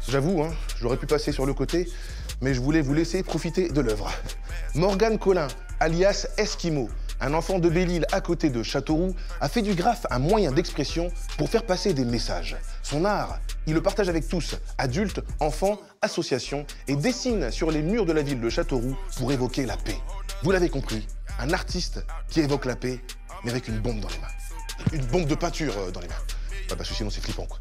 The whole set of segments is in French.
J'avoue, hein, j'aurais pu passer sur le côté, mais je voulais vous laisser profiter de l'œuvre. Morgane Collin, alias Eskimo, un enfant de Belle-Île à côté de Châteauroux, a fait du graphe un moyen d'expression pour faire passer des messages. Son art, il le partage avec tous, adultes, enfants, associations, et dessine sur les murs de la ville de Châteauroux pour évoquer la paix. Vous l'avez compris, un artiste qui évoque la paix, mais avec une bombe dans les mains. Une bombe de peinture dans les mains. Ah, parce que sinon c'est flippant, quoi.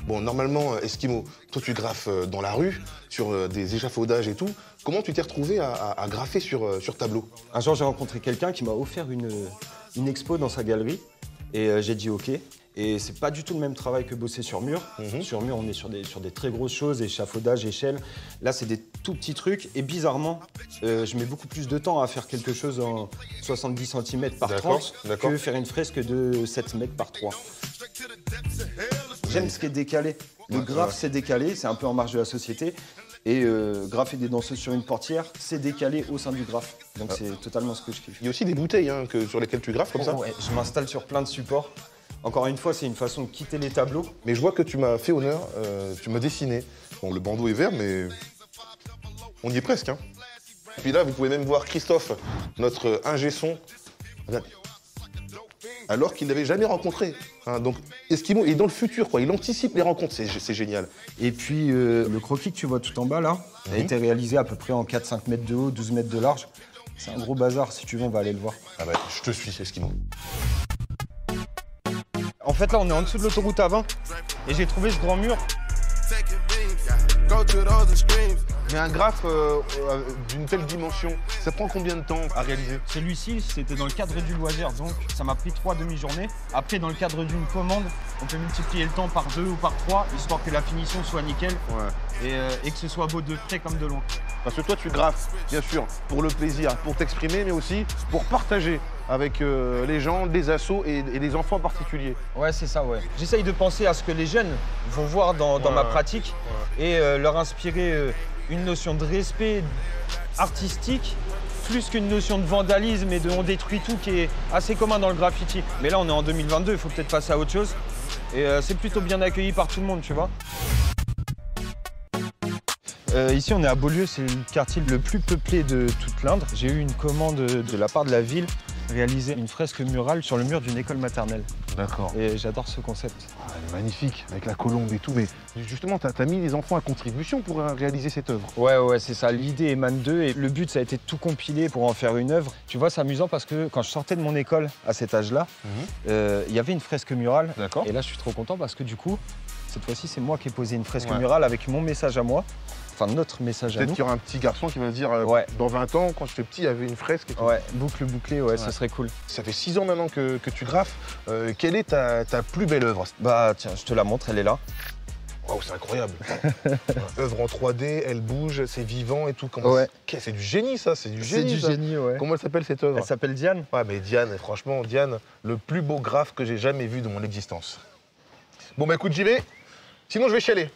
Bon, normalement, Eskimo, toi tu graffes dans la rue, sur des échafaudages et tout. Comment tu t'es retrouvé à graffer sur tableau? Un jour, j'ai rencontré quelqu'un qui m'a offert une expo dans sa galerie et j'ai dit OK. Et c'est pas du tout le même travail que bosser sur mur. Sur mur, on est sur des très grosses choses, échafaudage, échelle. Là, c'est des tout petits trucs. Et bizarrement, je mets beaucoup plus de temps à faire quelque chose en 70 cm par 30 que faire une fresque de 7 mètres par 3. J'aime ce qui est décalé. Le graphe, c'est décalé, c'est un peu en marge de la société. Et graffer des danseuses sur une portière, c'est décalé au sein du graphe. Donc c'est totalement ce que je kiffe. Il y a aussi des bouteilles hein, sur lesquelles tu graffes comme ça. Ouais, je m'installe sur plein de supports. Encore une fois, c'est une façon de quitter les tableaux. Mais je vois que tu m'as fait honneur, tu m'as dessiné. Bon, le bandeau est vert, mais on y est presque. Hein. Et puis là, vous pouvez même voir Christophe, notre ingé son, alors qu'il l'avait jamais rencontré. Hein, donc Eskimo est dans le futur, quoi. Il anticipe les rencontres, c'est génial. Et puis le croquis que tu vois tout en bas là, a été réalisé à peu près en 4-5 mètres de haut, 12 mètres de large. C'est un gros bazar, si tu veux, on va aller le voir. Ah bah, je te suis, Eskimo. En fait, là, on est en dessous de l'autoroute A20 et j'ai trouvé ce grand mur. Mais un graphe d'une telle dimension, ça prend combien de temps à réaliser? Celui-ci, c'était dans le cadre du loisir, donc ça m'a pris 3 demi-journées. Après, dans le cadre d'une commande, on peut multiplier le temps par 2 ou par 3, histoire que la finition soit nickel et que ce soit beau de près comme de loin. Parce que toi, tu graffes, bien sûr, pour le plaisir, pour t'exprimer, mais aussi pour partager avec les gens, les assos et les enfants en particulier. Ouais, c'est ça, ouais. J'essaye de penser à ce que les jeunes vont voir dans ma pratique et leur inspirer une notion de respect artistique plus qu'une notion de vandalisme et de on détruit tout qui est assez commun dans le graffiti. Mais là, on est en 2022, il faut peut-être passer à autre chose. Et c'est plutôt bien accueilli par tout le monde, tu vois. Ici, on est à Beaulieu, c'est le quartier le plus peuplé de toute l'Indre. J'ai eu une commande de la part de la ville, réaliser une fresque murale sur le mur d'une école maternelle. D'accord. Et j'adore ce concept. Ah, elle est magnifique, avec la colombe et tout. Mais justement, tu as mis les enfants à contribution pour réaliser cette œuvre. Ouais, c'est ça. L'idée émane d'eux et le but, ça a été de tout compiler pour en faire une œuvre. Tu vois, c'est amusant parce que quand je sortais de mon école à cet âge-là, il y avait une fresque murale. D'accord. Et là, je suis trop content parce que du coup, cette fois-ci, c'est moi qui ai posé une fresque murale avec mon message à moi. Enfin, notre message à nous. Peut-être qu'il y aura un petit garçon qui va se dire dans 20 ans, quand j'étais petit, il y avait une fresque. Et tout. Ouais, boucle bouclée, ce serait cool. Ça fait 6 ans maintenant que tu graffes. Quelle est ta plus belle œuvre? Bah tiens, je te la montre, elle est là. Waouh, c'est incroyable. Œuvre en 3D, elle bouge, c'est vivant et tout. C'est du génie, ça, c'est du génie. C'est du génie, ouais. Comment elle s'appelle cette œuvre? Elle s'appelle Diane. Ouais, mais Diane, franchement, Diane, le plus beau graphe que j'ai jamais vu de mon existence. Bon, bah écoute, j'y vais. Sinon, je vais chialer.